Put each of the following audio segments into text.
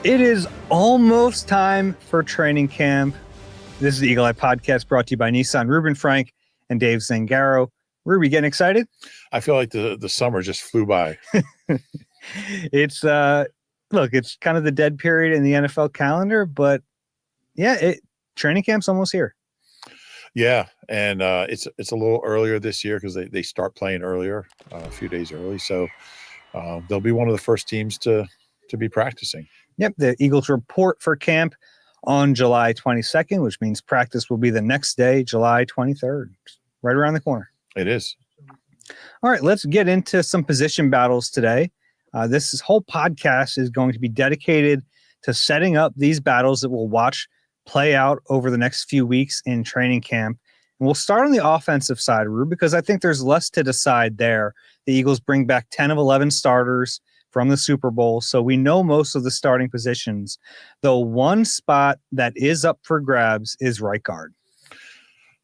It is almost time for training camp. This is the Eagle Eye Podcast brought to you by Nissan, Reuben Frank, and Dave Zangaro. Ruby, getting excited? I feel like the summer just flew by. It's it's kind of the dead period in the NFL calendar, but yeah, training camp's almost here. Yeah, and it's a little earlier this year because they start playing earlier, a few days early. So they'll be one of the first teams to be practicing. Yep, the Eagles report for camp on July 22nd, which means practice will be the next day, July 23rd, right around the corner. It is. All right, let's get into some position battles today. This whole podcast is going to be dedicated to setting up these battles that we'll watch play out over the next few weeks in training camp. And we'll start on the offensive side, Rube, because I think there's less to decide there. The Eagles bring back 10 of 11 starters from the Super Bowl, so we know most of the starting positions. Though one spot that is up for grabs is right guard.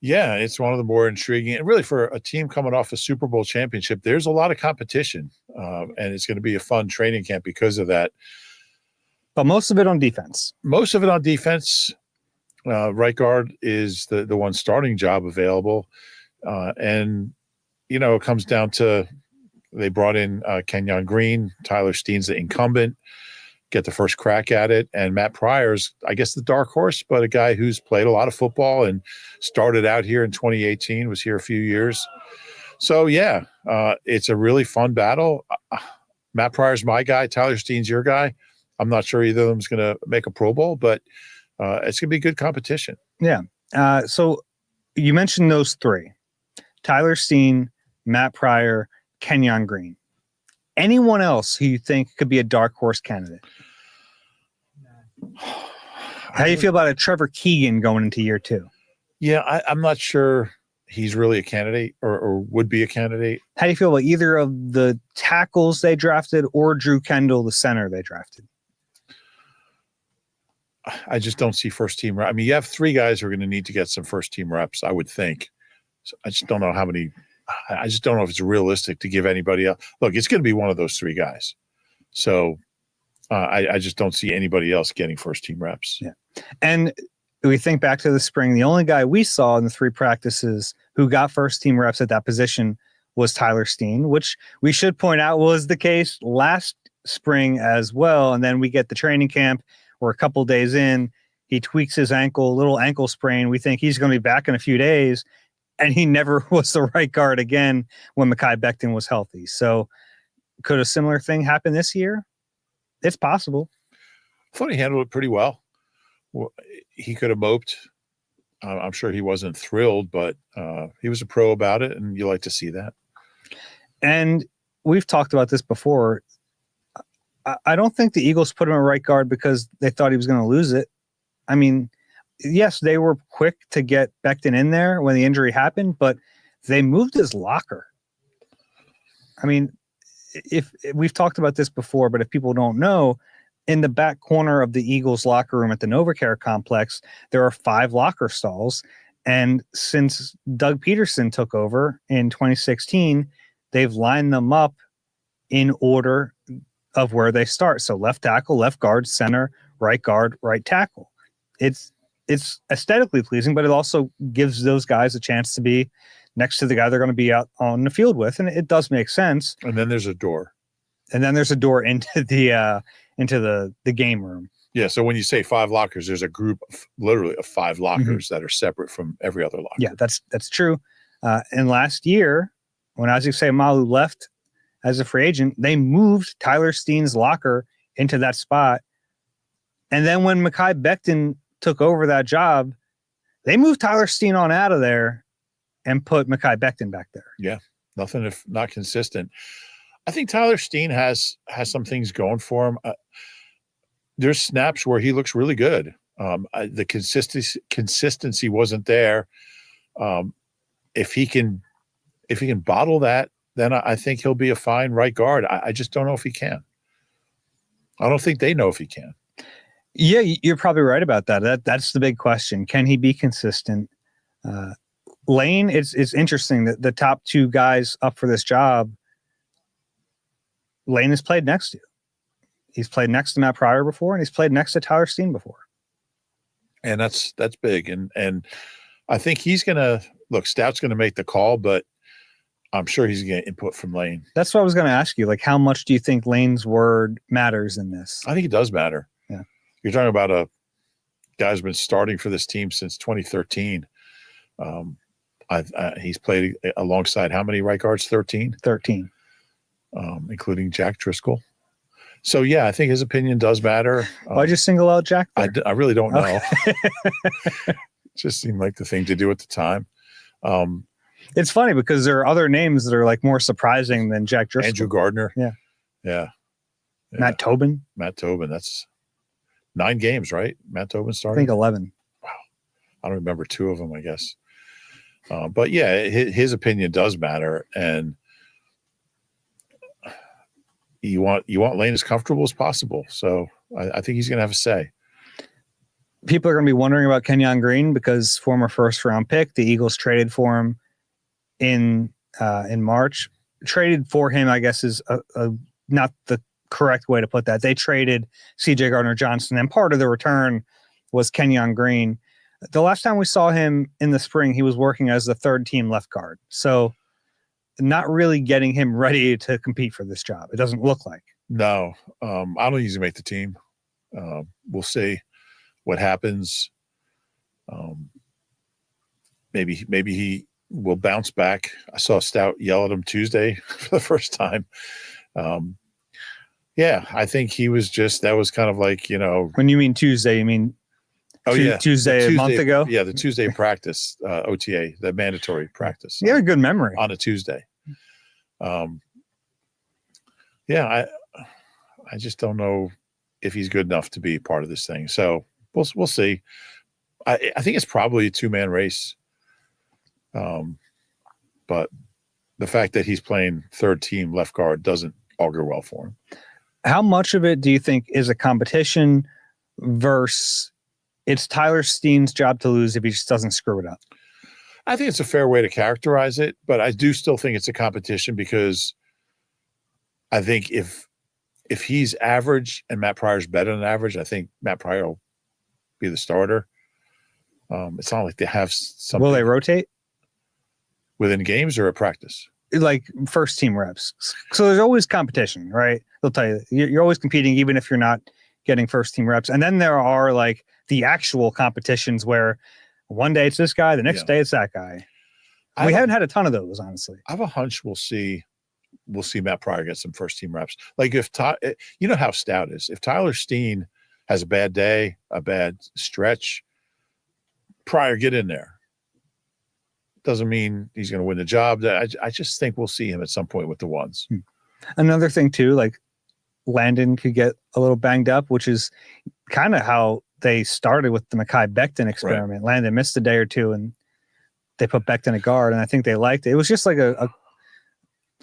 Yeah, it's one of the more intriguing. And really, for a team coming off a Super Bowl championship, there's a lot of competition, and it's going to be a fun training camp because of that. But most of it on defense. Most of it on defense. Right guard is the one starting job available. And, it comes down to they brought in Kenyon Green, Tyler Steen's the incumbent, get the first crack at it. And Matt Pryor's, I guess, the dark horse, but a guy who's played a lot of football and started out here in 2018, was here a few years. So, yeah, it's a really fun battle. Matt Pryor's my guy. Tyler Steen's your guy. I'm not sure either of them is going to make a Pro Bowl, but it's going to be good competition. Yeah. So you mentioned those three, Tyler Steen, Matt Pryor, Kenyon Green. Anyone else who you think could be a dark horse candidate? How do you feel about a Trevor Keegan going into year two? Yeah, I'm not sure he's really a candidate or would be a candidate. How do you feel about either of the tackles they drafted or Drew Kendall, the center they drafted? I just don't see first team. I mean, you have three guys who are going to need to get some first team reps, I would think. So I just don't know how many. I just don't know if it's realistic to give anybody else. Look, it's going to be one of those three guys. So I just don't see anybody else getting first team reps. Yeah. And we think back to the spring, the only guy we saw in the three practices who got first team reps at that position was Tyler Steen, which we should point out was the case last spring as well. And then we get the training camp where a couple days in, he tweaks his ankle, little ankle sprain. We think he's going to be back in a few days. And he never was the right guard again when Mekhi Becton was healthy. So could a similar thing happen this year? It's possible. I thought he handled it pretty well. He could have moped. I'm sure he wasn't thrilled, but he was a pro about it, and you like to see that. And we've talked about this before. I don't think the Eagles put him at right guard because they thought he was going to lose it. I mean, yes, they were quick to get Becton in there when the injury happened, but they moved his locker. I mean, if we've talked about this before, but if people don't know, in the back corner of the Eagles locker room at the NovaCare Complex, there are 5 locker stalls. And since Doug Peterson took over in 2016, they've lined them up in order of where they start. So left tackle, left guard, center, right guard, right tackle. It's aesthetically pleasing, but it also gives those guys a chance to be next to the guy they're going to be out on the field with. And it does make sense. And then there's a door. And then there's a door into the game room. Yeah. So when you say 5 lockers, there's a group literally of 5 lockers that are separate from every other locker. Yeah, that's true. And last year, when Isaac Seumalo left as a free agent, they moved Tyler Steen's locker into that spot. And then when Mekhi Becton took over that job, they moved Tyler Steen on out of there and put Mekhi Becton back there. Yeah, nothing if not consistent. I think Tyler Steen has some things going for him. There's snaps where he looks really good. The consistency wasn't there. If he can bottle that, then I think he'll be a fine right guard. I just don't know if he can. I don't think they know if he can. Yeah, you're probably right about that. That's the big question. Can he be consistent? Lane, it's interesting that the top 2 guys up for this job, Lane has played next to. He's played next to Matt Pryor before, and he's played next to Tyler Steen before. And that's big. And I think he's going to look, Stout's going to make the call, but I'm sure he's going to get input from Lane. That's what I was going to ask you. Like, how much do you think Lane's word matters in this? I think it does matter. Yeah. You're talking about a guy who's been starting for this team since 2013. He's played alongside how many right guards? 13? 13. Including Jack Driscoll. So, yeah, I think his opinion does matter. Why'd you single out Jack? I really don't know. Okay. It just seemed like the thing to do at the time. It's funny because there are other names that are like more surprising than Jack Driscoll. Andrew Gardner. Yeah. Matt Tobin. That's 9 games, right? Matt Tobin I started? think 11. Wow. I don't remember 2 of them, I guess. But, yeah, his opinion does matter. And you want Lane as comfortable as possible. So I think he's going to have a say. People are going to be wondering about Kenyon Green because former first-round pick. The Eagles traded for him in March. Traded for him, I guess, is not the correct way to put that. They traded C.J. Gardner-Johnson, and part of the return was Kenyon Green. The last time we saw him in the spring, he was working as the third-team left guard. So not really getting him ready to compete for this job. It doesn't look like. No, I don't think he's going to make the team. We'll see what happens. Maybe he will bounce back. I saw Stout yell at him Tuesday for the first time. Yeah, I think he was that was kind of like, When you mean Tuesday, you mean Tuesday a month ago? Yeah, the Tuesday practice, OTA, the mandatory practice. You have a good memory. On a Tuesday. Yeah, I just don't know if he's good enough to be part of this thing. So we'll see. I think it's probably a 2-man race. But the fact that he's playing third team left guard doesn't augur well for him. How much of it do you think is a competition versus it's Tyler Steen's job to lose if he just doesn't screw it up? I think it's a fair way to characterize it, but I do still think it's a competition because I think if he's average and Matt Pryor's better than average, I think Matt Pryor will be the starter. It's not like they have something. Will they rotate? Within games or at practice? Like first team reps. So there's always competition, right? They'll tell you you're always competing, even if you're not getting first team reps. And then there are like the actual competitions where one day it's this guy, the next day it's that guy. We haven't had a ton of those, honestly. I have a hunch we'll see Matt Pryor get some first team reps. Like if you know how Stout is. If Tyler Steen has a bad day, a bad stretch, Pryor get in there. Doesn't mean he's going to win the job. I just think we'll see him at some point with the ones. Another thing too, like Landon could get a little banged up, which is kind of how they started with the Mekhi Becton experiment. Right. Landon missed a day or two and they put Becton at guard, and I think they liked it. It was just like a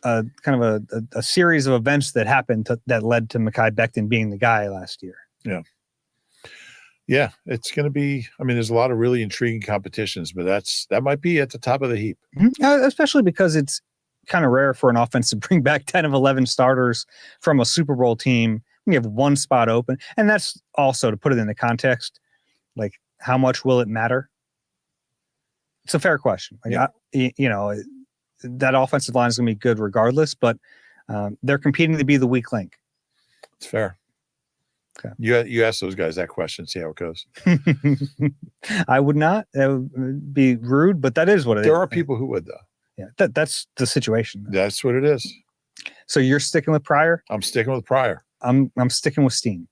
kind of a series of events that happened that led to Mekhi Becton being the guy last year. Yeah. Yeah, it's going to be, there's a lot of really intriguing competitions, but that might be at the top of the heap. Mm-hmm. Especially because it's kind of rare for an offense to bring back 10 of 11 starters from a Super Bowl team. You have one spot open. And that's also, to put it into context, like how much will it matter? It's a fair question. Like, yeah. That offensive line is going to be good regardless, but they're competing to be the weak link. It's fair. Okay. You ask those guys that question, see how it goes. I would not. That would be rude, but that is what it is. There are people who would, though. Yeah, that's the situation. That's what it is. So you're sticking with Pryor? I'm sticking with Pryor. I'm sticking with Steen.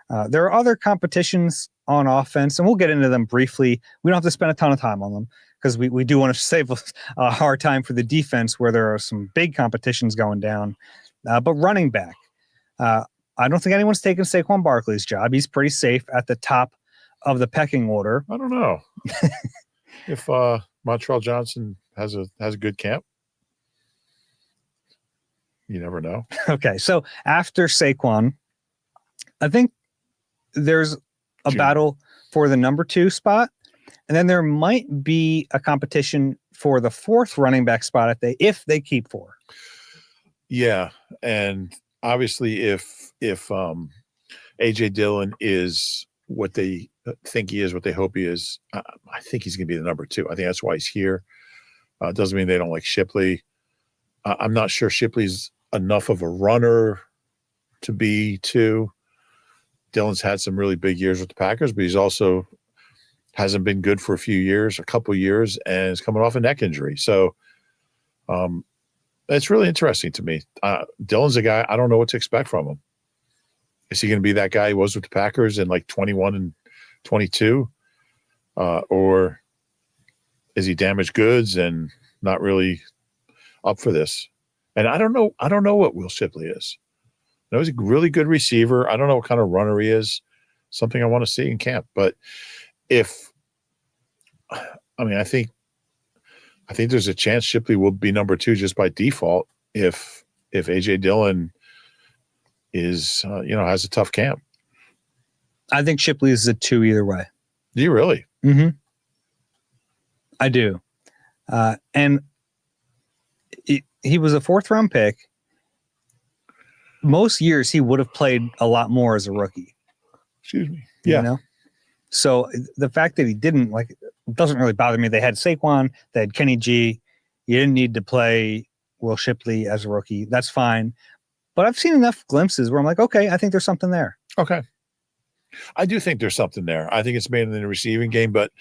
There are other competitions on offense, and we'll get into them briefly. We don't have to spend a ton of time on them because we do want to save a hard time for the defense where there are some big competitions going down. But running back, I don't think anyone's taken Saquon Barkley's job. He's pretty safe at the top of the pecking order. I don't know if Montreal Johnson has a good camp. You never know. Okay, so after Saquon, I think there's a battle for the number 2 spot, and then there might be a competition for the 4th running back spot if they keep 4. Yeah, and obviously, if AJ Dillon is what they think he is, what they hope he is, I think he's going to be the number 2. I think that's why he's here. Doesn't mean they don't like Shipley. I'm not sure Shipley's enough of a runner to be 2. Dillon's had some really big years with the Packers, but he's also hasn't been good for a couple years, and is coming off a neck injury. So it's really interesting to me. Dillon's a guy, I don't know what to expect from him. Is he going to be that guy he was with the Packers in like 21 and 22? Or is he damaged goods and not really up for this? And I don't know what Will Shipley is. I know he's a really good receiver. I don't know what kind of runner he is. Something I want to see in camp. But I think there's a chance Shipley will be number 2 just by default if AJ Dillon is has a tough camp. I think Shipley is a 2 either way. Do you really? Mm-hmm. I do. And he was a 4th round pick. Most years he would have played a lot more as a rookie. Excuse me. Yeah. You know? So the fact that he didn't, like, doesn't really bother me. They had Saquon, they had Kenny G. You didn't need to play Will Shipley as a rookie. That's fine. But I've seen enough glimpses where I'm like, okay, I think there's something there. Okay. I do think there's something there. I think it's mainly in the receiving game, but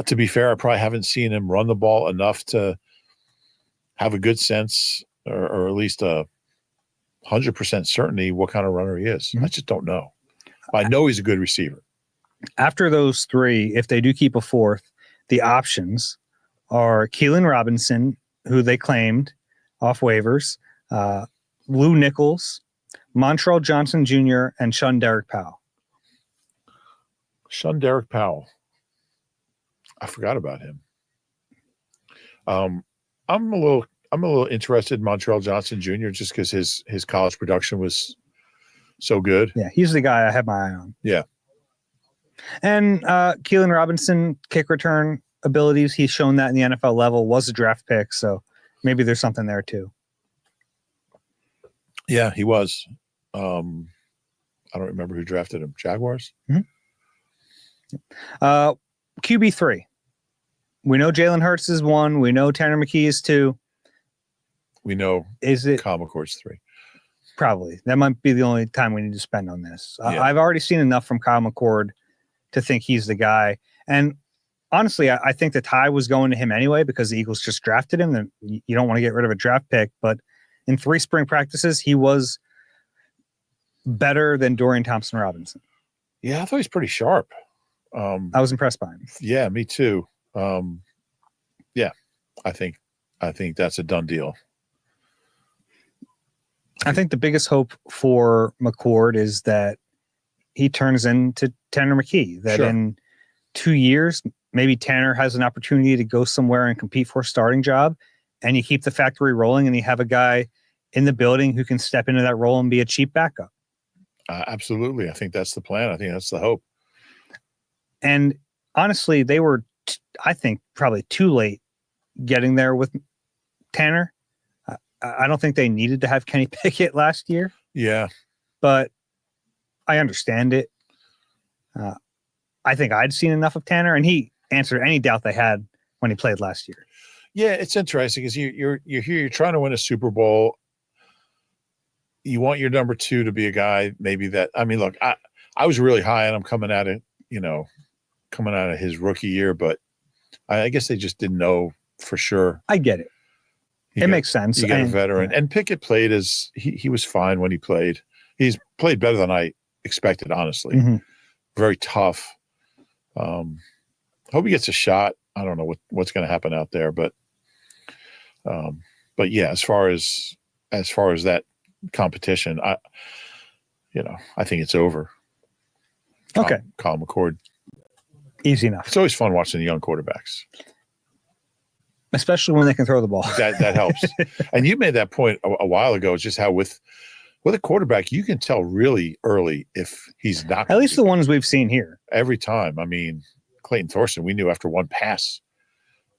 to be fair, I probably haven't seen him run the ball enough to have a good sense or at least a 100% certainty what kind of runner he is. Mm-hmm. I just don't know. I know he's a good receiver. After those 3, if they do keep a 4th, the options are Keelan Robinson, who they claimed off waivers, Lou Nichols, Montrell Johnson Jr., and Shunderick Powell. Shunderick Powell. I forgot about him. I'm a little interested in Montrell Johnson Jr. just because his college production was so good. Yeah, he's the guy I have my eye on. Yeah. And Keelan Robinson, kick return abilities, he's shown that in the NFL level, was a draft pick, so maybe there's something there too. Yeah, he was. I don't remember who drafted him. Jaguars? Mm-hmm. QB3. We know Jalen Hurts is 1. We know Tanner McKee is 2. We know Kyle McCord's 3. Probably. That might be the only time we need to spend on this. Yeah. I've already seen enough from Kyle McCord to think he's the guy. And honestly, I think the tie was going to him anyway because the Eagles just drafted him. And you don't want to get rid of a draft pick. But in 3 spring practices, he was better than Dorian Thompson-Robinson. Yeah, I thought he was pretty sharp. I was impressed by him. Yeah, me too. Yeah, I think that's a done deal. I think the biggest hope for McCord is that he turns into Tanner McKee, that in 2 years, maybe Tanner has an opportunity to go somewhere and compete for a starting job, and you keep the factory rolling and you have a guy in the building who can step into that role and be a cheap backup. Absolutely. I think that's the plan. I think that's the hope. And honestly, they were, I think, probably too late getting there with Tanner. I don't think they needed to have Kenny Pickett last year. Yeah. But I understand it. I think I'd seen enough of Tanner, and he answered any doubt they had when he played last year. Yeah, it's interesting because you're here, you're trying to win a Super Bowl. You want your number 2 to be a guy maybe that, I mean, look, I was really high on him coming out of his rookie year, but I guess they just didn't know for sure. I get it. It makes sense. You got a veteran. Yeah. And Pickett played he was fine when he played. He's played better than I expected, honestly. Mm-hmm. Very tough. Hope he gets a shot. I don't know what's going to happen out there, but yeah, as far as that competition, I think it's over. Okay. Kyle McCord. Easy enough. It's always fun watching the young quarterbacks. Especially when they can throw the ball. That helps. And you made that point a while ago, just how with a quarterback, you can tell really early if he's not. At least the ones we've seen here. Every time. I mean, Clayton Thorson, we knew after one pass.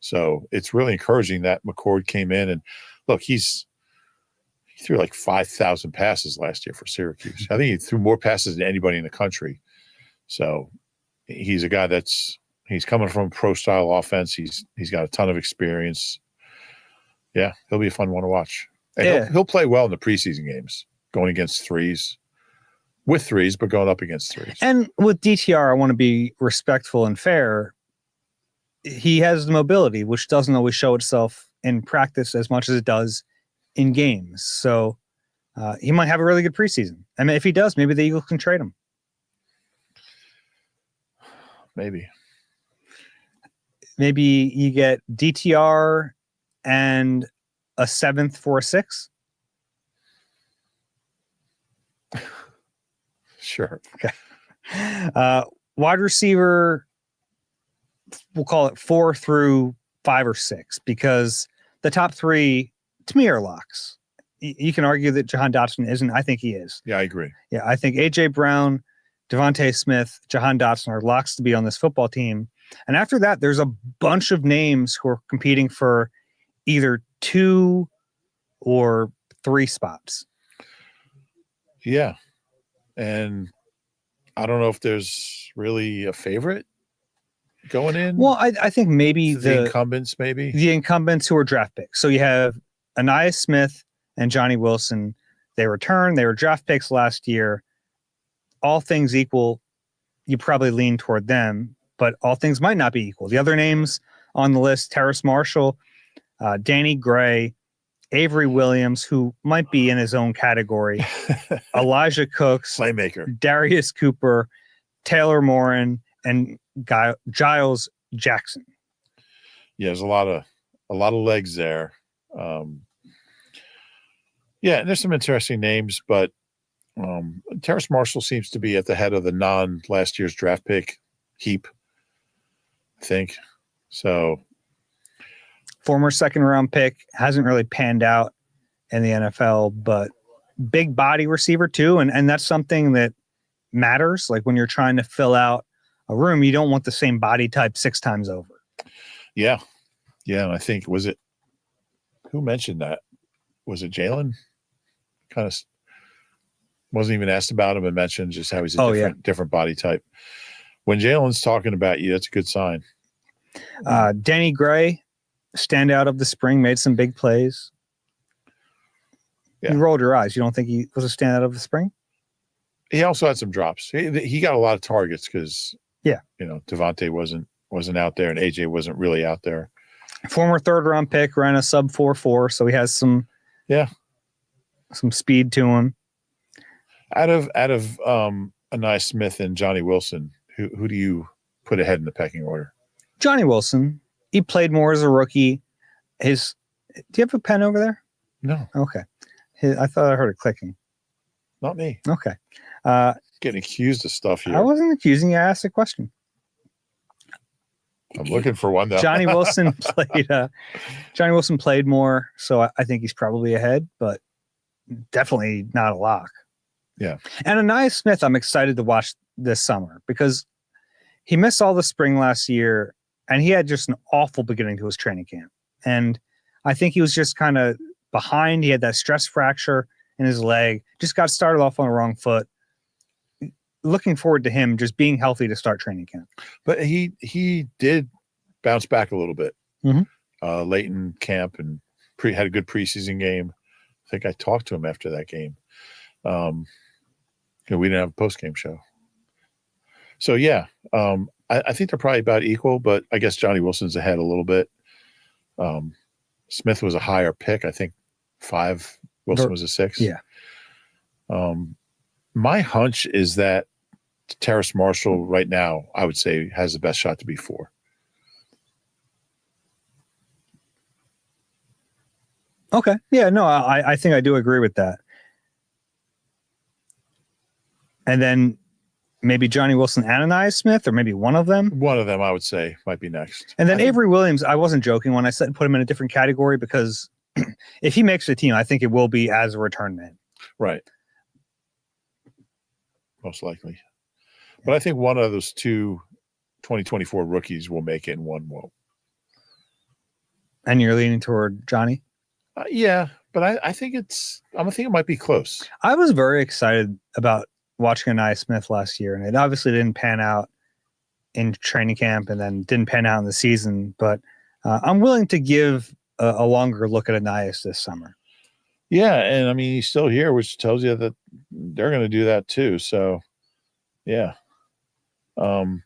So it's really encouraging that McCord came in. And look, he's he threw like 5,000 passes last year for Syracuse. I think he threw more passes than anybody in the country. So he's a guy he's coming from a pro-style offense. He's got a ton of experience. Yeah, he'll be a fun one to watch. And he'll play well in the preseason games, going against threes, but going up against threes. And with DTR, I want to be respectful and fair. He has the mobility, which doesn't always show itself in practice as much as it does in games. So he might have a really good preseason. I mean, if he does, maybe the Eagles can trade him. Maybe you get DTR and a 7th for a 6. Sure. Okay. Wide receiver, we'll call it 4 through 5 or 6, because the top 3 to me are locks. You can argue that Jahan Dotson isn't. I think he is. Yeah, I agree. Yeah, I think A.J. Brown, Devontae Smith, Jahan Dotson are locks to be on this football team. And after that, there's a bunch of names who are competing for either 2 or 3 spots. Yeah. And I don't know if there's really a favorite going in. Well, I think maybe the incumbents, maybe. The incumbents who are draft picks. So you have Anais Smith and Johnny Wilson. They returned. They were draft picks last year. All things equal, you probably lean toward them, but all things might not be equal. The other names on the list, Terrace Marshall, Danny Gray, Avery Williams, who might be in his own category, Elijah Cooks, playmaker, Darius Cooper, Taylor Morin, and Giles Jackson. Yeah, there's a lot of legs there. Yeah, and there's some interesting names, but Terrace Marshall seems to be at the head of the non-last year's draft pick heap, I think. So, former 2nd-round pick, hasn't really panned out in the NFL, but big body receiver too, and that's something that matters. Like when you're trying to fill out a room, you don't want the same body type 6 times over. Yeah. Yeah, and I think, who mentioned that? Was it Jalen? Kind of wasn't even asked about him and mentioned just how he's a different body type. When Jalen's talking about you, that's a good sign. Danny Gray, standout of the spring, made some big plays. Yeah. You rolled your eyes. You don't think he was a standout of the spring? He also had some drops. He got a lot of targets because, Devontae wasn't out there and AJ wasn't really out there. Former 3rd-round pick, ran a sub 4.4, so he has some speed to him. Out of Anais Smith and Johnny Wilson, who do you put ahead in the pecking order? Johnny Wilson. He played more as a rookie. Do you have a pen over there? No. Okay. I thought I heard it clicking. Not me. Okay. Getting accused of stuff here. I wasn't accusing you. I asked a question. I'm looking for one though. Johnny Wilson played more, so I think he's probably ahead, but definitely not a lock. Yeah. And Anais Smith, I'm excited to watch this summer because he missed all the spring last year and he had just an awful beginning to his training camp. And I think he was just kind of behind. He had that stress fracture in his leg, just got started off on the wrong foot. Looking forward to him just being healthy to start training camp. But he did bounce back a little bit late in camp and had a good preseason game. I think I talked to him after that game. We didn't have a post-game show. So, I think they're probably about equal, but I guess Johnny Wilson's ahead a little bit. Smith was a higher pick. I think 5. Wilson was a 6. Yeah. My hunch is that Terrace Marshall right now, I would say, has the best shot to be 4. Okay. Yeah, no, I think I do agree with that. And then maybe Johnny Wilson and Anais Smith, or maybe one of them. One of them, I would say, might be next. And then Avery Williams, I wasn't joking when I said put him in a different category because if he makes the team, I think it will be as a return man. Right. Most likely. But I think one of those 2 2024 rookies will make it and one won't. And you're leaning toward Johnny? Yeah, but I think it might be close. I was very excited about watching Anaya Smith last year, and it obviously didn't pan out in training camp and then didn't pan out in the season, but I'm willing to give a longer look at Anaya this summer. Yeah, and I mean, he's still here, which tells you that they're going to do that too. So, yeah. I'm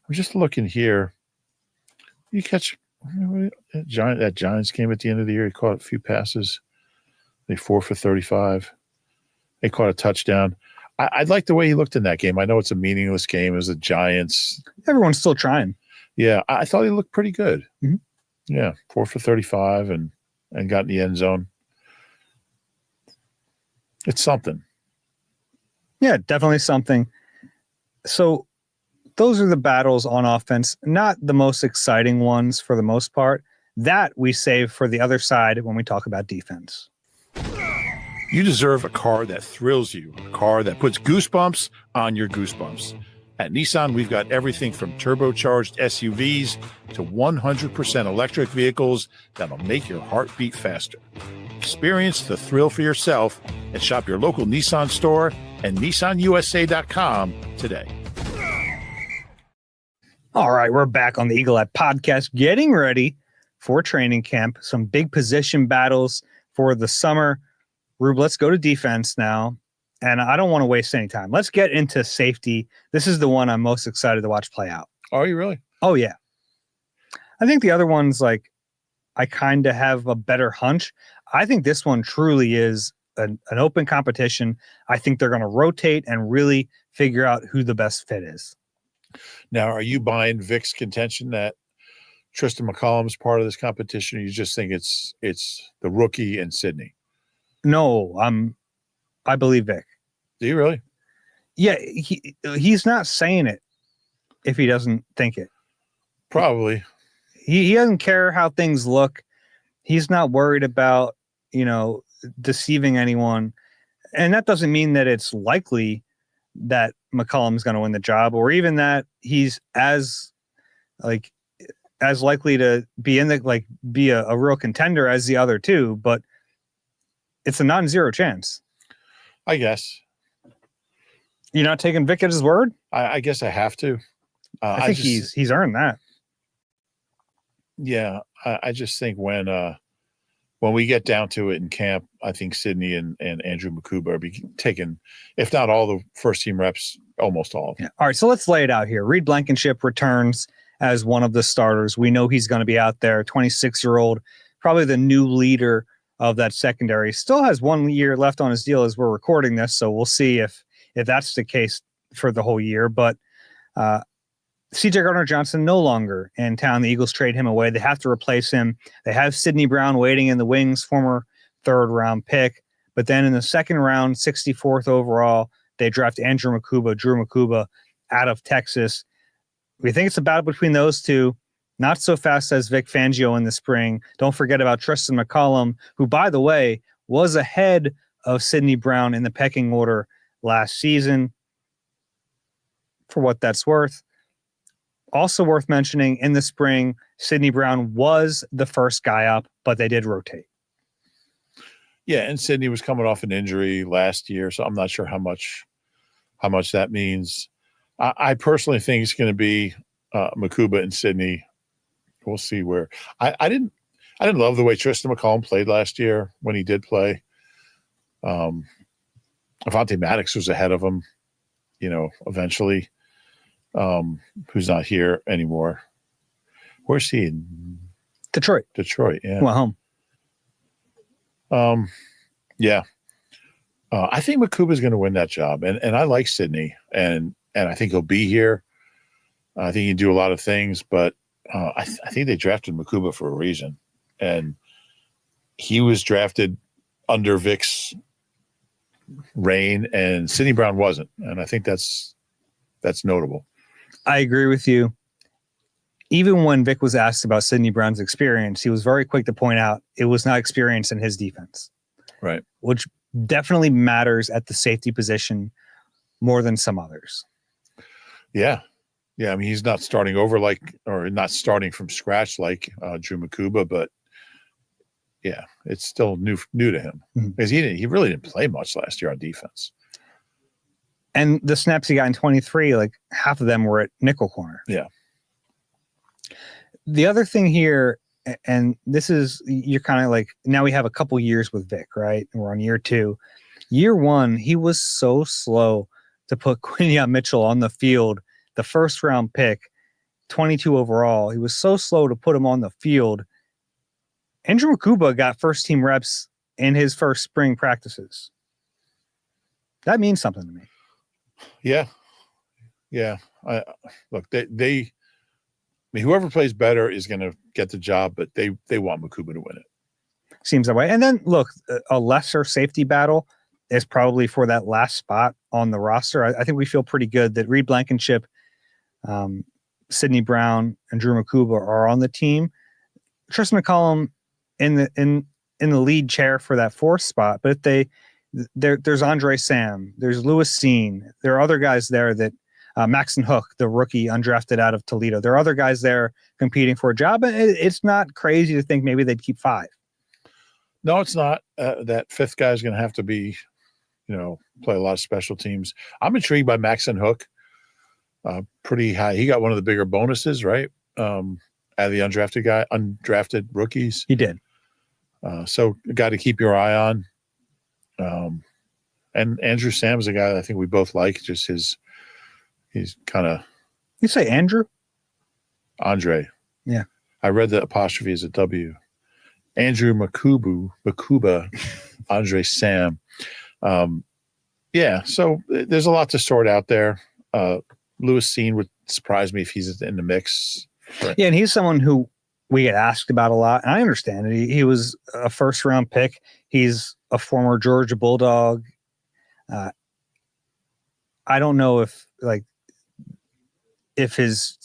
just looking here. You catch that Giants game at the end of the year. He caught a few passes. They 4 for 35. They caught a touchdown. I like the way he looked in that game. I know it's a meaningless game. It was the Giants. Everyone's still trying. Yeah, I thought he looked pretty good. Mm-hmm. Yeah, 4 for 35 and got in the end zone. It's something. Yeah, definitely something. So those are the battles on offense, not the most exciting ones for the most part. That we save for the other side when we talk about defense. You deserve a car that thrills you, a car that puts goosebumps on your goosebumps. At Nissan, we've got everything from turbocharged SUVs to 100% electric vehicles that'll make your heart beat faster. Experience the thrill for yourself and shop your local Nissan store and nissanusa.com today. All right, we're back on the Eagle Eye podcast, getting ready for training camp. Some big position battles for the summer. Rube, let's go to defense now. And I don't want to waste any time. Let's get into safety. This is the one I'm most excited to watch play out. Are you really? Oh, yeah. I think the other ones, like, I kind of have a better hunch. I think this one truly is an open competition. I think they're going to rotate and really figure out who the best fit is. Now, are you buying Vic's contention that Tristan McCollum is part of this competition, or you just think it's the rookie and Sidney? No, I believe Vic. Do you really? Yeah, he's not saying it if he doesn't think it. Probably. He doesn't care how things look. He's not worried about, deceiving anyone. And that doesn't mean that it's likely that McCollum's going to win the job, or even that he's as likely to be be a real contender as the other two, but it's a non-zero chance. I guess. You're not taking Vic at his word? I guess I have to. I think he's earned that. Yeah, I just think when we get down to it in camp, I think Sidney and Andrew Makuba are taking, if not all the first team reps, almost all of them. Yeah. All right, so let's lay it out here. Reed Blankenship returns as one of the starters. We know he's going to be out there, 26-year-old, probably the new leader of that secondary. Still has 1 year left on his deal as we're recording this, so we'll see if that's the case for the whole year. But C.J. Gardner-Johnson no longer in town. The Eagles trade him away. They have to replace him. They have Sidney Brown waiting in the wings, former third-round pick. But then in the second round, 64th overall, they draft Drew Makuba out of Texas. We think it's a battle between those two. Not so fast as Vic Fangio in the spring. Don't forget about Tristan McCollum, who, by the way, was ahead of Sidney Brown in the pecking order last season. For what that's worth. Also worth mentioning, in the spring, Sidney Brown was the first guy up, but they did rotate. Yeah, and Sidney was coming off an injury last year, so I'm not sure how much that means. I personally think it's going to be Makuba and Sidney. We'll see where. I didn't love the way Tristan McCollum played last year when he did play. Avonte Maddox was ahead of him, eventually. Who's not here anymore. Where's he? In Detroit, yeah. Well, home. Yeah. I think Makuba's going to win that job, and I like Sidney, and I think he'll be here. I think he can do a lot of things, but I think they drafted Makuba for a reason, and he was drafted under Vic's reign, and Sidney Brown wasn't, and I think that's notable. I agree with you. Even when Vic was asked about Sidney Brown's experience, he was very quick to point out it was not experience in his defense. Right. Which definitely matters at the safety position more than some others. Yeah. Yeah. I mean, he's not starting over or not starting from scratch like Drew Makuba, but Yeah, it's still new to him because he really didn't play much last year on defense. And the snaps he got in 23, like half of them were at nickel corner. Yeah. The other thing here, and this is, you're kind of like, now we have a couple years with Vic, right? And we're on year 2. Year 1, he was so slow to put Quinyon Mitchell on the field, the first round pick, 22 overall. He was so slow to put him on the field. Andrew Makuba got first team reps in his first spring practices. That means something to me. Yeah. Look, whoever plays better is going to get the job, but they want Makuba to win it. Seems that way. And then look, a lesser safety battle is probably for that last spot on the roster. I think we feel pretty good that Reed Blankenship, Sidney Brown, and Drew Makuba are on the team. Tristan McCollum in the lead chair for that 4th spot, but if there's Andre Sam, there's Lewis Seen, there are other guys there that Maxon Hook, the rookie undrafted out of Toledo. There are other guys there competing for a job, and it's not crazy to think maybe they'd keep 5. No, it's not. That 5th guy is going to have to be, play a lot of special teams. I'm intrigued by Maxon Hook. Pretty high. He got one of the bigger bonuses, right? Out of the undrafted rookies. He did. So a guy to keep your eye on. And Andrew Sam is a guy that I think we both like. Just he's kind of. You say Andrew? Andre. Yeah. I read the apostrophe as a W. Andrew Makuba, Andre Sam. Yeah, so there's a lot to sort out there. Lewis Seen would surprise me if he's in the mix. Yeah, and he's someone who we get asked about a lot, and I understand it. He was a first-round pick. He's a former Georgia Bulldog. I don't know if his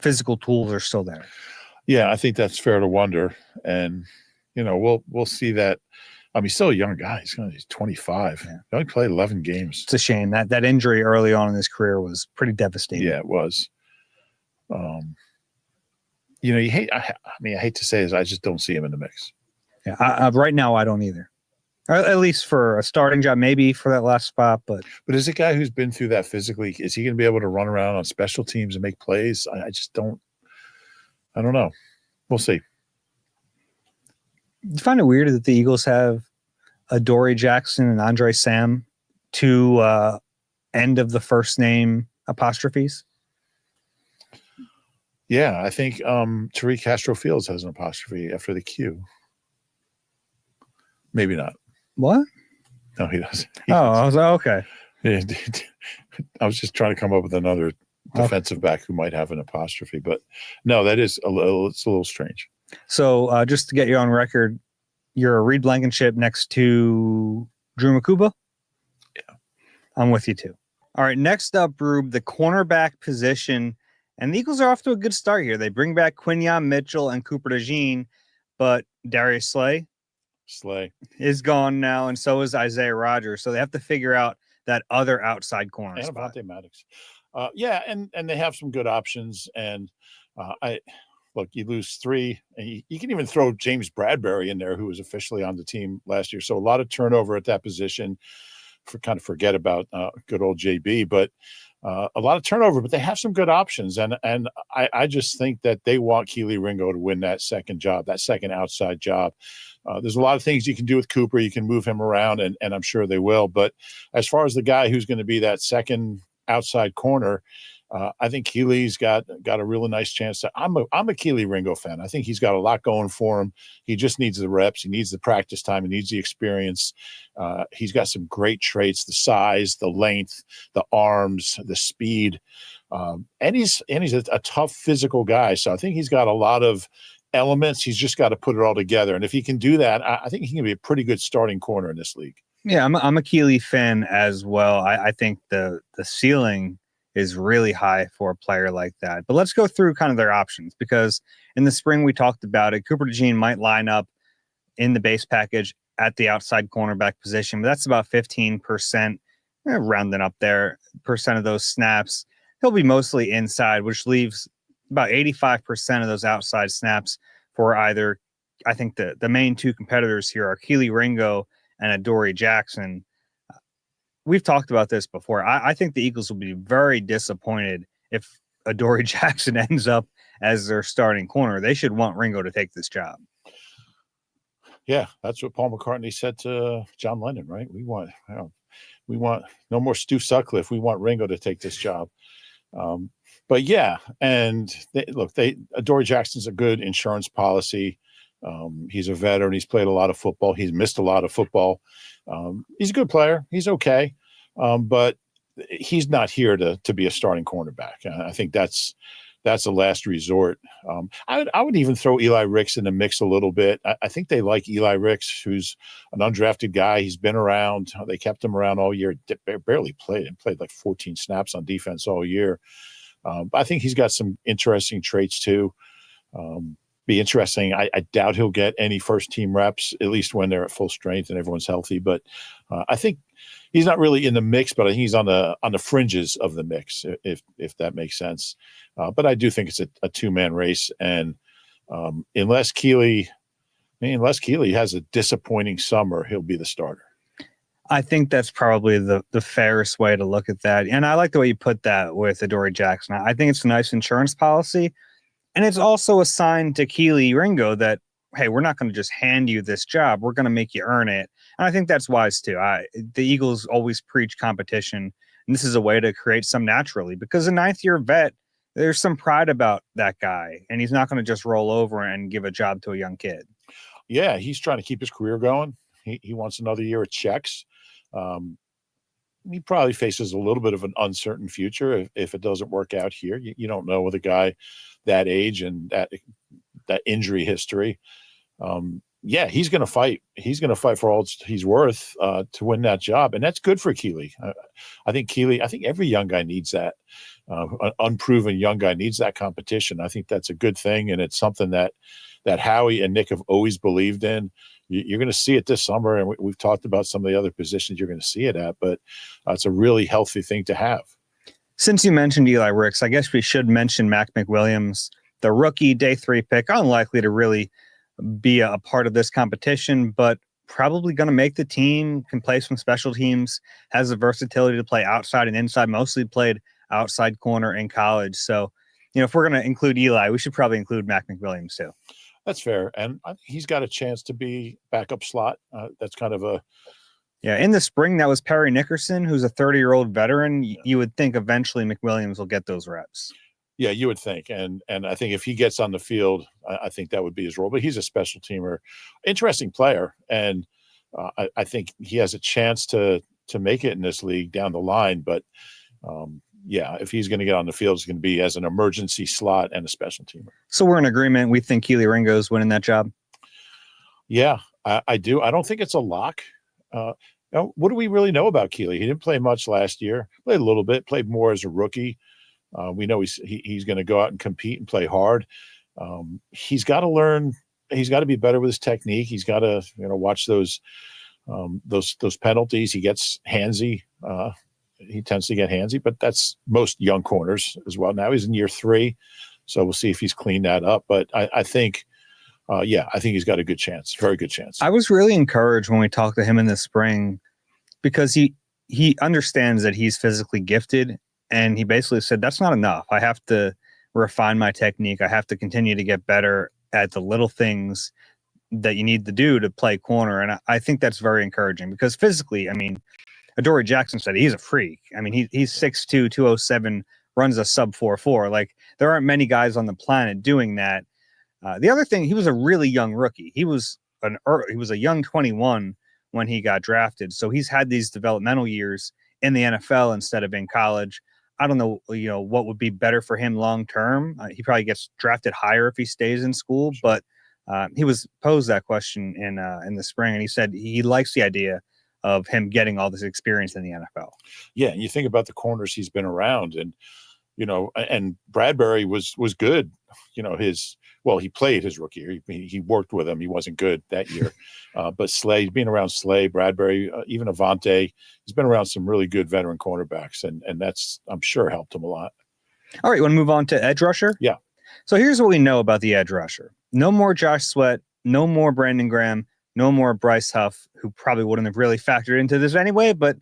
physical tools are still there. Yeah, I think that's fair to wonder, and we'll see that. He's still a young guy. He's 25. Yeah. He only played 11 games. It's a shame that injury early on in his career was pretty devastating. Yeah, it was. You hate. I hate to say this. I just don't see him in the mix. Yeah, right now I don't either. Or at least for a starting job, maybe for that last spot. But as a guy who's been through that physically, is he going to be able to run around on special teams and make plays? I just don't. I don't know. We'll see. Do you find it weird that the Eagles have Adoree Jackson and Andre Sam, 2 end of the first name apostrophes? Yeah, I think Tariq Castro-Fields has an apostrophe after the Q. Maybe not. What? No, he doesn't. I was like, okay. Yeah, I was just trying to come up with another defensive back who might have an apostrophe, but no, that is it's a little strange. So just to get you on record, you're a Reed Blankenship next to Drew Makuba? Yeah. I'm with you too. All right, next up, Rube, the cornerback position. And the Eagles are off to a good start here. They bring back Quinyon Mitchell and Cooper DeJean, but Darius Slay is gone now, and so is Isaiah Rodgers. So they have to figure out that other outside corner and spot. Avonte Maddox. And they have some good options. And look, you lose 3, and you can even throw James Bradbury in there, who was officially on the team last year. So a lot of turnover at that position. Forget about good old JB, but a lot of turnover. But they have some good options, and I just think that they want Kelee Ringo to win that second job, that second outside job. There's a lot of things you can do with Cooper. You can move him around, and I'm sure they will. But as far as the guy who's going to be that second outside corner, I think Keele's got a really nice chance. I'm a Kelee Ringo fan. I think he's got a lot going for him. He just needs the reps. He needs the practice time. He needs the experience. He's got some great traits: the size, the length, the arms, the speed, and he's a tough physical guy. So I think he's got a lot of elements. He's just got to put it all together. And if he can do that, I think he can be a pretty good starting corner in this league. Yeah, I'm a Kelee fan as well. I think the ceiling is really high for a player like that. But let's go through kind of their options, because in the spring we talked about it. Cooper DeJean might line up in the base package at the outside cornerback position, but that's about 15%, rounding up there, percent of those snaps. He'll be mostly inside, which leaves about 85% of those outside snaps for either I think the main two competitors here are Keely Ringo and Adoree Jackson. We've talked about this before. I think the Eagles will be very disappointed if Adoree Jackson ends up as their starting corner. They should want Ringo to take this job. Yeah, that's what Paul McCartney said to John Lennon, right? We want no more Stu Sutcliffe. We want Ringo to take this job. But yeah, and Adoree Jackson's a good insurance policy. He's a veteran. He's played a lot of football. He's missed a lot of football. He's a good player. He's okay. But he's not here to be a starting cornerback. I think that's a last resort. I would even throw Eli Ricks in the mix a little bit. I think they like Eli Ricks, who's an undrafted guy. He's been around. They kept him around all year. Barely played. And played like 14 snaps on defense all year. But I think he's got some interesting traits too. Be interesting. I doubt he'll get any first team reps, at least when they're at full strength and everyone's healthy. But I think he's not really in the mix, but I think he's on the fringes of the mix, if that makes sense. But I do think it's a two-man race, and unless Keely has a disappointing summer, he'll be the starter. I think that's probably the fairest way to look at that. And I like the way you put that with Adoree Jackson. I think it's a nice insurance policy. And it's also a sign to Keely Ringo that, hey, we're not going to just hand you this job. We're going to make you earn it. And I think that's wise too. The Eagles always preach competition. And this is a way to create some naturally, because a ninth-year vet, there's some pride about that guy. And he's not going to just roll over and give a job to a young kid. Yeah, he's trying to keep his career going. He wants another year of checks. He probably faces a little bit of an uncertain future if it doesn't work out here. You don't know with a guy that age and that injury history. Yeah, he's going to fight. He's going to fight for all he's worth to win that job, and that's good for Keely. I think every young guy needs that. An unproven young guy needs that competition. I think that's a good thing, and it's something that Howie and Nick have always believed in. You're going to see it this summer, and we've talked about some of the other positions you're going to see it at, but it's a really healthy thing to have. Since you mentioned Eli Ricks, I guess we should mention Mac McWilliams, the rookie day 3 pick, unlikely to really be a part of this competition, but probably going to make the team, can play some special teams, has the versatility to play outside and inside, mostly played outside corner in college. So, if we're going to include Eli, we should probably include Mac McWilliams too. That's fair. And he's got a chance to be backup slot. That's kind of in the spring, that was Perry Nickerson, who's a 30-year-old veteran. You would think eventually McWilliams will get those reps. Yeah, you would think. And I think if he gets on the field, I think that would be his role. But he's a special teamer, interesting player. And I think he has a chance to make it in this league down the line. But if he's going to get on the field, it's going to be as an emergency slot and a special teamer. So we're in agreement. We think Keely Ringo's winning that job. Yeah, I do. I don't think it's a lock. What do we really know about Keely? He didn't play much last year. Played a little bit. Played more as a rookie. We know he's going to go out and compete and play hard. He's got to learn. He's got to be better with his technique. He's got to watch those penalties. He gets handsy. He tends to get handsy, but that's most young corners as well. Now he's in year 3, so we'll see if he's cleaned that up. But I think he's got a good chance, very good chance. I was really encouraged when we talked to him in the spring because he understands that he's physically gifted. And he basically said, that's not enough. I have to refine my technique. I have to continue to get better at the little things that you need to do to play corner. And I think that's very encouraging because physically, Adoree Jackson said he's a freak. He's 6'2", 207, runs a sub 4.4. Like, there aren't many guys on the planet doing that. The other thing, he was a really young rookie. He was a young 21 when he got drafted. So he's had these developmental years in the NFL instead of in college. I don't know, what would be better for him long term. He probably gets drafted higher if he stays in school, but he was posed that question in the spring, and he said he likes the idea of him getting all this experience in the NFL. Yeah, and you think about the corners he's been around, and and Bradbury was good. He played his rookie year. He worked with him. He wasn't good that year. But Slay, being around Slay, Bradbury, even Avante, he's been around some really good veteran cornerbacks, and that's, I'm sure, helped him a lot. All right, you want to move on to edge rusher? Yeah. So here's what we know about the edge rusher. No more Josh Sweat no more Brandon Graham, no more Bryce Huff, who probably wouldn't have really factored into this anyway, but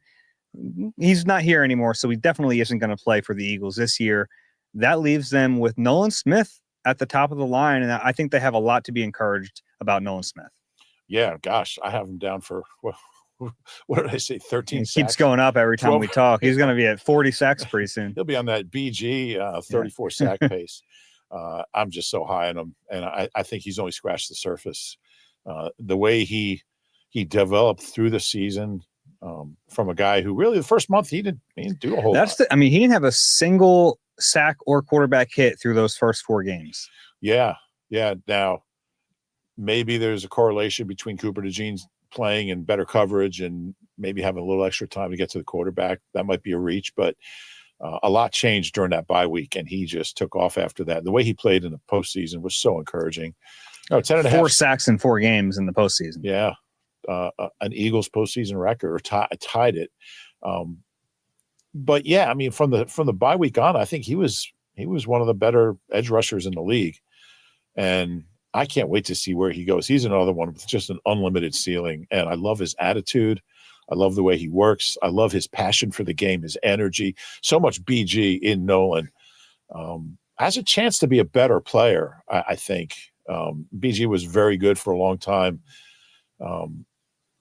he's not here anymore, so he definitely isn't going to play for the Eagles this year. That leaves them with Nolan Smith at the top of the line, and I think they have a lot to be encouraged about Nolan Smith. Yeah, gosh, I have him down for what did I say? 13 It sacks. keeps going up every time 12. We talk. He's going to be at 40 sacks pretty soon. He'll be on that BG 34 sack pace. I'm just so high on him, and I think he's only scratched the surface. The way he developed through the season, from a guy who really the first month he didn't do a whole lot. He didn't have a single sack or quarterback hit through those first 4 games. Yeah. Now, maybe there's a correlation between Cooper DeJean's playing and better coverage and maybe having a little extra time to get to the quarterback. That might be a reach, but a lot changed during that bye week, and he just took off after that. The way he played in the postseason was so encouraging. 4 sacks in 4 games in the postseason. Yeah. An Eagles postseason record, or tied it. But yeah, I mean, from the bye week on, I think he was one of the better edge rushers in the league, and I can't wait to see where he goes. He's another one with just an unlimited ceiling, and I love his attitude. I love the way he works. I love his passion for the game, his energy. So much BG in Nolan. Has a chance to be a better player, I think. BG was very good for a long time.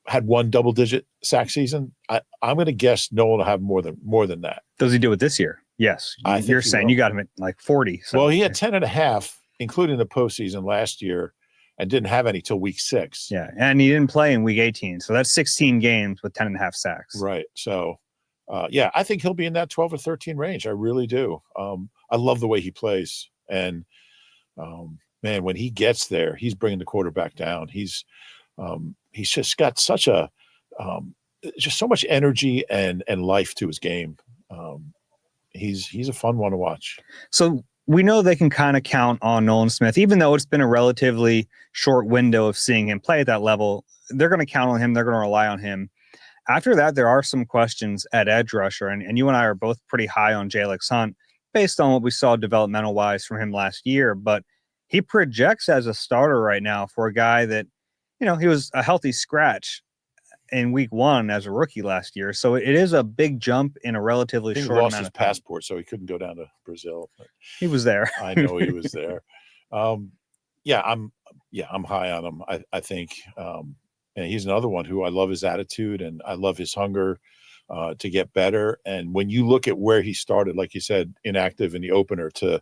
Had 1 double-digit sack season. I'm going to guess Nolan will have more than that. Does he do it this year? Yes. You're saying you got him at like 40. So. Well, he had 10.5, including the postseason last year, and didn't have any till week 6. Yeah, and he didn't play in week 18. So that's 16 games with 10.5 sacks. Right. So, I think he'll be in that 12 or 13 range. I really do. I love the way he plays. And, man, when he gets there, he's bringing the quarterback down. He's just got such just so much energy and life to his game. He's a fun one to watch. So we know they can kind of count on Nolan Smith, even though it's been a relatively short window of seeing him play at that level. They're going to count on him. They're going to rely on him. After that, there are some questions at edge rusher, and you and I are both pretty high on Jalen Hunt based on what we saw developmental wise from him last year. But he projects as a starter right now for a guy that, he was a healthy scratch in week 1 as a rookie last year. So it is a big jump in a relatively short amount of time. He lost his passport, so he couldn't go down to Brazil. But he was there. I know he was there. I'm high on him. I think, and he's another one who I love his attitude and I love his hunger to get better. And when you look at where he started, like you said, inactive in the opener, to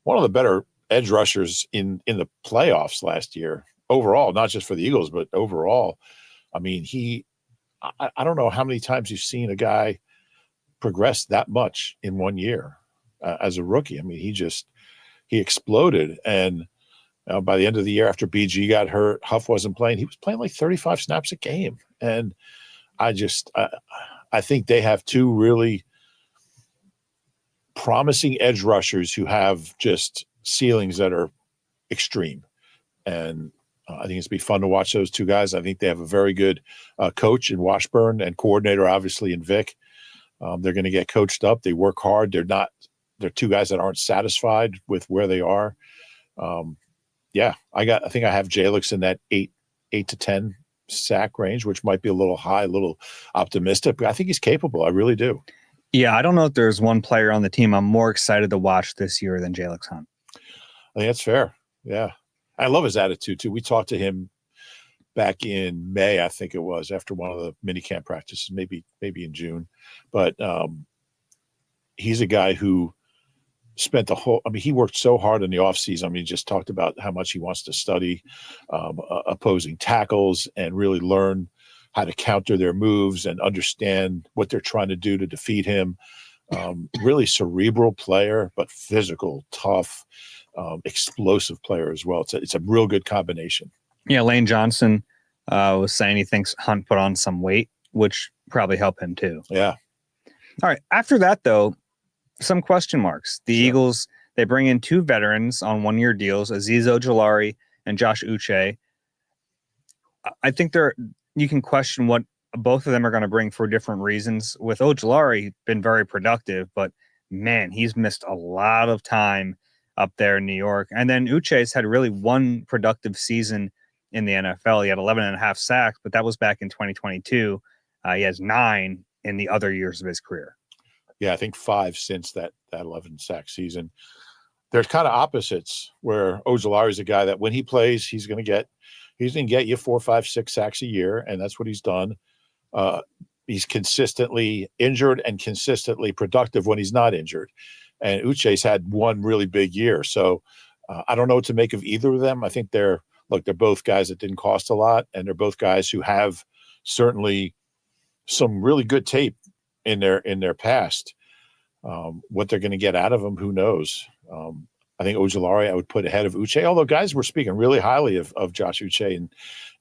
one of the better edge rushers in the playoffs last year overall, not just for the Eagles, but overall. I mean, I don't know how many times you've seen a guy progress that much in 1 year as a rookie. I mean, he exploded. And by the end of the year, after BG got hurt, Huff wasn't playing. He was playing like 35 snaps a game. And I think they have 2 really promising edge rushers who have just ceilings that are extreme. And I think it's be fun to watch those 2 guys. I think they have a very good coach in Washburn and coordinator, obviously, in Vic. They're going to get coached up. They work hard. They're 2 guys that aren't satisfied with where they are. I think I have Jalix in that 8 to 10 sack range, which might be a little high, a little optimistic, but I think he's capable. I really do. Yeah, I don't know if there's one player on the team I'm more excited to watch this year than Jalen Hunt. I think that's fair. Yeah. I love his attitude too. We talked to him back in May, I think it was, after one of the mini camp practices, maybe in June. But he's a guy who spent he worked so hard in the offseason. I mean, he just talked about how much he wants to study opposing tackles and really learn how to counter their moves and understand what they're trying to do to defeat him. Really cerebral player, but physical, tough, explosive player as well. It's a real good combination. Yeah, Lane Johnson was saying he thinks Hunt put on some weight, which probably helped him too. Yeah. All right. After that, though, some question marks. The Sure. Eagles, they bring in 2 veterans on 1-year deals, Azeez Ojulari and Josh Uche. I think you can question what both of them are going to bring for different reasons. With Ojulari, been very productive, but man, he's missed a lot of time up there in New York. And then Uche's had really 1 productive season in the NFL. He had 11 and a half sacks, but that was back in 2022. He has 9 in the other years of his career. Yeah, I think 5 since that 11 sack season. There's kind of opposites where Ojulari is a guy that when he plays, he's going to get you 4, 5, 6 sacks a year, and that's what he's done. He's consistently injured and consistently productive when he's not injured. And Uche's had one really big year. So I don't know what to make of either of them. I think they're both guys that didn't cost a lot, and they're both guys who have certainly some really good tape in their past. What they're going to get out of them, who knows? I think Ojulari I would put ahead of Uche, although guys were speaking really highly of Josh Uche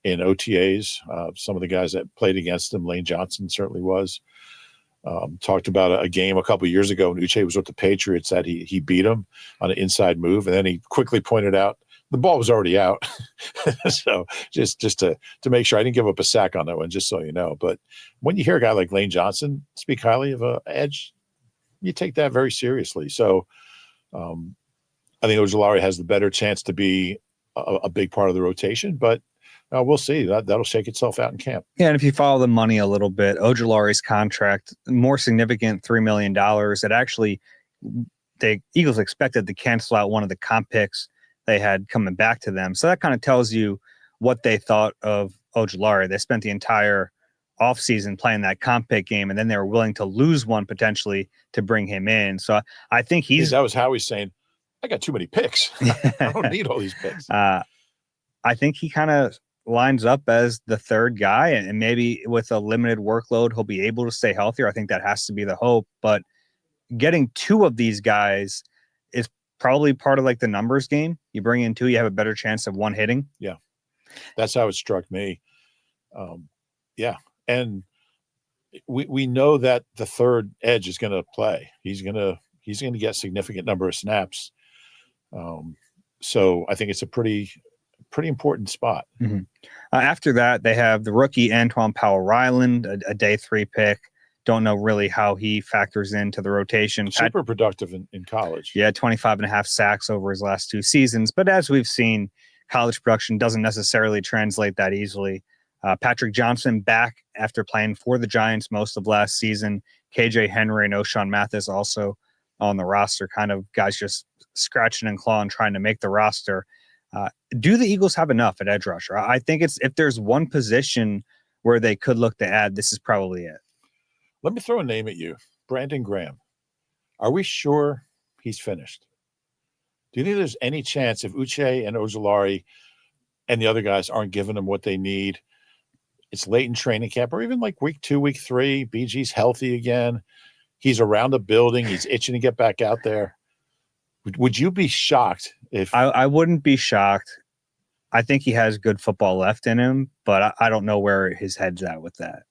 in OTAs. Some of the guys that played against him, Lane Johnson certainly was. Talked about a game a couple of years ago when Uche was with the Patriots that he beat him on an inside move, and then he quickly pointed out the ball was already out. So just to make sure I didn't give up a sack on that one, just so you know. But when you hear a guy like Lane Johnson speak highly of an edge, you take that very seriously. So I think Ojulari has the better chance to be a big part of the rotation, but we'll see. That'll shake itself out in camp. Yeah, and if you follow the money a little bit, Ojulari's contract, more significant, $3 million. It actually, the Eagles expected to cancel out one of the comp picks they had coming back to them. So that kind of tells you what they thought of Ojulari. They spent the entire offseason playing that comp pick game, and then they were willing to lose one potentially to bring him in. So I think that was Howie saying, I got too many picks. I don't need all these picks. I think he kind of lines up as the third guy, and maybe with a limited workload, he'll be able to stay healthier. I think that has to be the hope, but getting 2 of these guys is probably part of like the numbers game. You bring in 2, you have a better chance of one hitting. Yeah. That's how it struck me. Yeah. And we know that the third edge is going to play. He's going to get significant number of snaps. So I think it's a pretty important spot. Mm-hmm. After that, they have the rookie Antoine Powell-Ryland, a day 3 pick. Don't know really how he factors into the rotation. Super productive in college. Yeah, 25 and a half sacks over his last 2 seasons. But as we've seen, college production doesn't necessarily translate that easily. Patrick Johnson back after playing for the Giants most of last season. KJ Henry and O'Shawn Mathis also on the roster, kind of guys just scratching and clawing trying to make the roster. Do the Eagles have enough at edge rusher? I think if there's one position where they could look to add, this is probably it. Let me throw a name at you. Brandon Graham. Are we sure he's finished? Do you think there's any chance if Uche and Ojulari and the other guys aren't giving them what they need, it's late in training camp, or even like week 2, week 3, BG's healthy again, he's around the building, he's itching to get back out there? Would you be shocked if... I wouldn't be shocked. I think he has good football left in him, but I don't know where his head's at with that.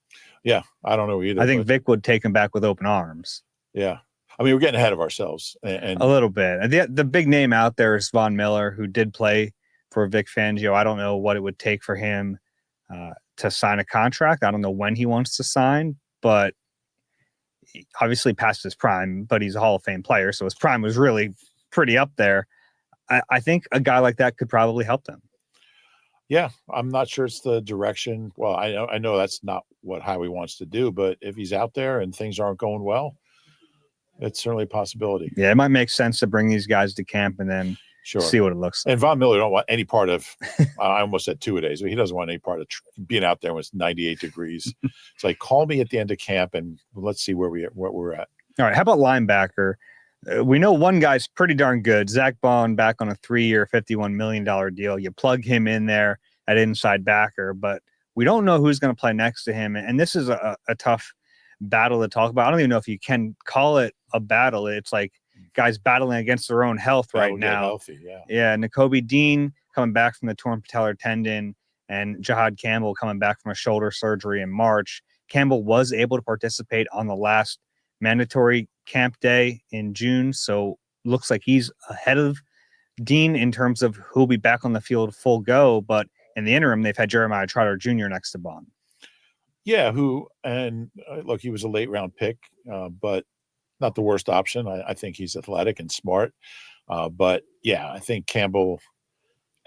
Yeah, I don't know either. I think Vic would take him back with open arms. Yeah. I mean, we're getting ahead of ourselves. And a little bit. The big name out there is Von Miller, who did play for Vic Fangio. I don't know what it would take for him to sign a contract. I don't know when he wants to sign, but he obviously past his prime, but he's a Hall of Fame player, so his prime was really pretty up there. I think a guy like that could probably help them. Yeah, I'm not sure it's the direction. Well, I know that's not what Howie wants to do, but if he's out there and things aren't going well, it's certainly a possibility. Yeah, it might make sense to bring these guys to camp and then see what it looks like. And Von Miller don't want any part of, I almost said 2-a-days, but he doesn't want any part of being out there when it's 98 degrees. It's like, call me at the end of camp and let's see what we're at. All right, how about linebacker? We know one guy's pretty darn good. Zach Bond back on a 3-year, $51 million deal. You plug him in there at inside backer, but we don't know who's going to play next to him. And this is a tough battle to talk about. I don't even know if you can call it a battle. It's like guys battling against their own health right now. Healthy, yeah. Nakobe Dean coming back from the torn patellar tendon, and Jihaad Campbell coming back from a shoulder surgery in March. Campbell was able to participate on the last mandatory camp day in June, so looks like he's ahead of Dean in terms of who'll be back on the field full go. But in the interim, they've had Jeremiah Trotter Jr. next to Bond. Yeah, look, he was a late round pick, but not the worst option. I think he's athletic and smart. But yeah, I think Campbell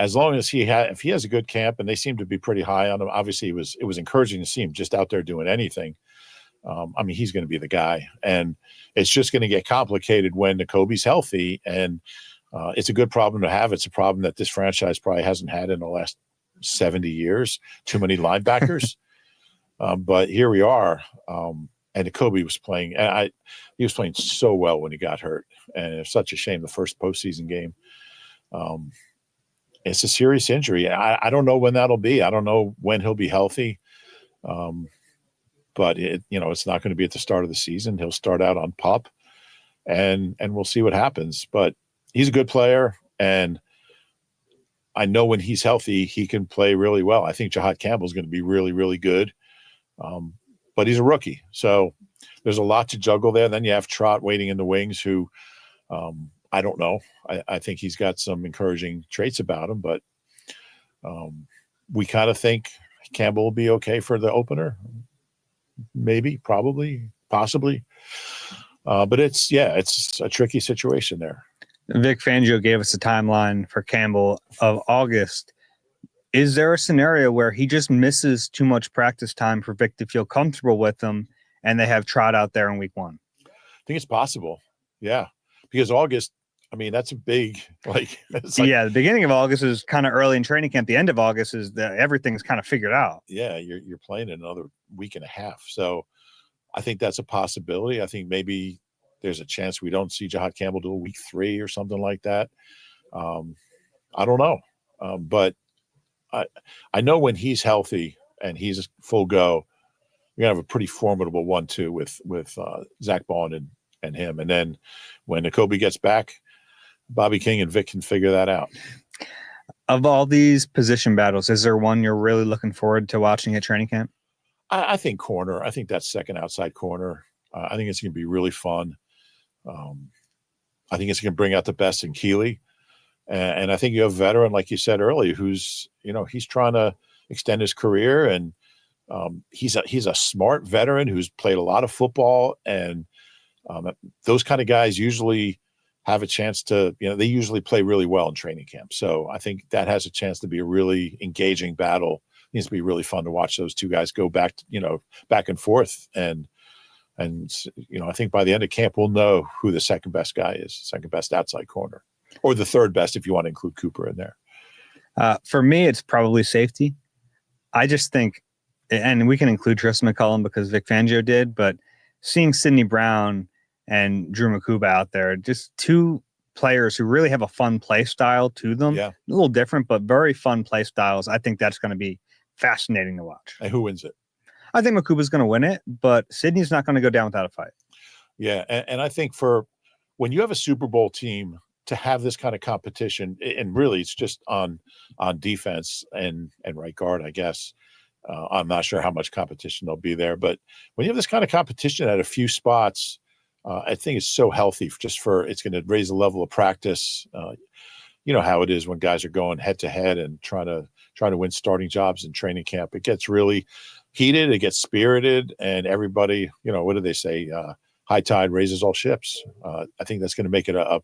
as long as if he has a good camp, and they seem to be pretty high on him, obviously it was encouraging to see him just out there doing anything. I mean, he's going to be the guy, and it's just going to get complicated when Nakobe's healthy. And it's a good problem to have. It's a problem that this franchise probably hasn't had in the last 70 years. Too many linebackers. But here we are. And Nakobe was playing, and he was playing so well when he got hurt. And it's such a shame, the first postseason game. It's a serious injury. I don't know when that'll be. I don't know when he'll be healthy. But it's not going to be at the start of the season. He'll start out on PUP, and we'll see what happens. But he's a good player, and I know when he's healthy, he can play really well. I think Jihaad Campbell is going to be really, really good. But he's a rookie, so there's a lot to juggle there. Then you have Trot waiting in the wings, who I don't know. I think he's got some encouraging traits about him, but we kind of think Campbell will be okay for the opener. Maybe, probably, possibly. But it's a tricky situation there. Vic Fangio gave us a timeline for Campbell of August. Is there a scenario where he just misses too much practice time for Vic to feel comfortable with him, and they have Trot out there in week 1? I think it's possible. Yeah. Because August, I mean, that's a big, the beginning of August is kind of early in training camp. The end of August is that everything's kind of figured out. Yeah. You're playing in another week and a half. So I think that's a possibility. I think maybe there's a chance we don't see Jihaad Campbell till week 3 or something like that. I don't know. But I know when he's healthy and he's full go, you're gonna have a pretty formidable 1-2 with Zach Bond and him. And then when Nakobe gets back, Bobby King and Vic can figure that out. Of all these position battles, is there one you're really looking forward to watching at training camp? I think corner. I think that second outside corner. I think it's going to be really fun. I think it's going to bring out the best in Keeley. And I think you have a veteran, like you said earlier, who's, he's trying to extend his career. And he's a smart veteran who's played a lot of football. And those kind of guys usually have a chance to, they usually play really well in training camp. So I think that has a chance to be a really engaging battle. It needs to be really fun to watch those two guys go back, back and forth. And I think by the end of camp, we'll know who the second best guy is, second best outside corner, or the third best if you want to include Cooper in there. For me, it's probably safety. I just think, and we can include Tristan McCullum because Vic Fangio did, but seeing Sidney Brown and Drew Makuba out there, just two players who really have a fun play style to them. Yeah. A little different, but very fun play styles. I think that's going to be fascinating to watch. And who wins it? I think Makuba's going to win it, but Sidney's not going to go down without a fight. Yeah, and I think for when you have a Super Bowl team, to have this kind of competition, and really it's just on defense and right guard, I guess. I'm not sure how much competition there'll be there, but when you have this kind of competition at a few spots, I think it's so healthy it's going to raise the level of practice. You know how it is when guys are going head to head and trying to win starting jobs in training camp. It gets really heated, it gets spirited, and everybody, what do they say? High tide raises all ships. I think that's going to make it a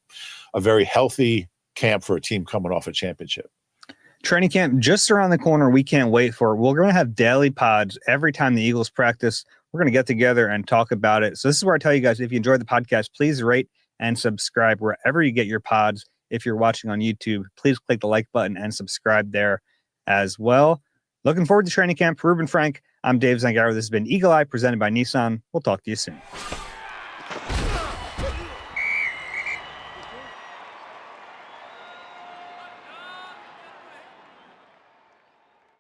very healthy camp for a team coming off a championship. Training camp just around the corner. We can't wait for it. We're going to have daily pods every time the Eagles practice. We're going to get together and talk about it. So this is where I tell you guys, if you enjoyed the podcast, please rate and subscribe wherever you get your pods. If you're watching on YouTube, please click the like button and subscribe there as well. Looking forward to training camp. Reuben Frank, I'm Dave Zangaro. This has been Eagle Eye presented by Nissan. We'll talk to you soon.